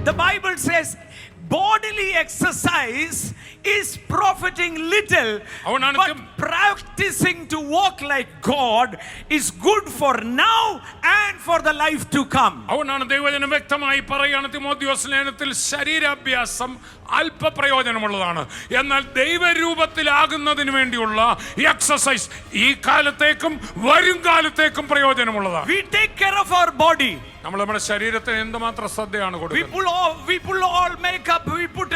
the Bible says bodily exercise is profiting little, but practicing to walk like God is good for now and for the life to come. അവനാണ് ദൈവവചനം വ്യക്തമായി പറയുകയാണ് തിമോഥെയോസ് ലേഖനത്തിൽ ശരീരാഭ്യാസം അല്പ പ്രയോജനമുള്ളതാണ്, എന്നാൽ ദൈവരൂപത്തിലാകുന്നതിന് വേണ്ടിയുള്ള എക്സസൈസ് ഈ കാലത്തേക്കും വരും കാലത്തേക്കും പ്രയോജനമുള്ളതാണ്. We take care of our body. നമ്മൾ നമ്മുടെ ശരീരത്തിന് എന്തുമാത്രം ശ്രദ്ധയാണ് കൊടുക്കുന്നത്. We pull all makeup, we put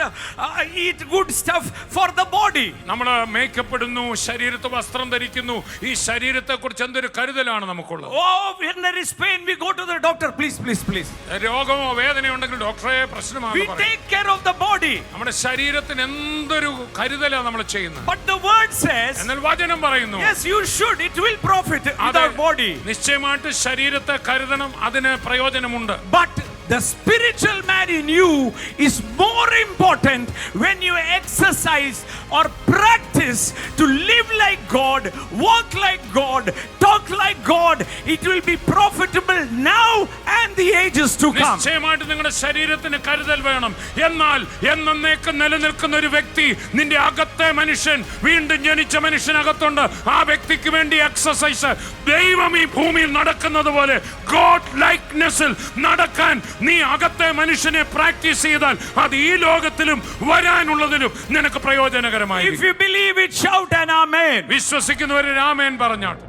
eat good stuff for the body. നമ്മൾ മേക്കപ്പ് ഇടുന്നു, ശരീരത്തെ വസ്ത്രം ധരിക്കുന്നു. ഈ ശരീരത്തെ കുറിച്ച് എന്തൊരു കരുതലാണ് നമുക്കുള്ളത്. Oh, when there is pain we go to the doctor. Please. രോഗമോ വേദനയോ ഉണ്ടെങ്കിൽ ഡോക്ടറെ പ്രശ്നമാണ്. We take care of the body. നമ്മുടെ ശരീരത്തിന് എന്തൊരു കരുതലാണ് നമ്മൾ ചെയ്യുന്നത്. But the word says, എന്നാൽ വചനം പറയുന്നു, yes, you should. It will profit with our body. നിശ്ചയമായിട്ട് ശരീരത്തെ കരുതണം, അതിന് പ്രയോജനമുണ്ട്. But the spiritual man in you is more important when you exercise or practice to live like God, walk like God, talk like God. It will be profitable now and the ages to come. നിശ്ചയമായിട്ട് നിങ്ങളുടെ ശരീരത്തിന് കരുതൽ വേണം. എന്നാൽ എന്നേക്കും നിലനിൽക്കുന്ന ഒരു വ്യക്തി, നിന്റെ അകത്തെ മനുഷ്യൻ, വീണ്ടും ജനിച്ച മനുഷ്യനകത്തുണ്ട്. ആ വ്യക്തിക്ക് വേണ്ടി എക്സസൈസ്, ദൈവം ഈ ഭൂമിയിൽ നടക്കുന്നത് പോലെ ഗോഡ് ലൈക്നെസ്സിൽ നടക്കാൻ നീ അകത്തെ മനുഷ്യനെ പ്രാക്ടീസ് ചെയ്താൽ അത് ഈ ലോകത്തിലും വരാനുള്ളതിലും നിനക്ക് പ്രയോജനകരമായി. If you believe it, shout an amen. വിശ്വസിക്കുന്നവർ ആമേൻ പറഞ്ഞാട്ടെ.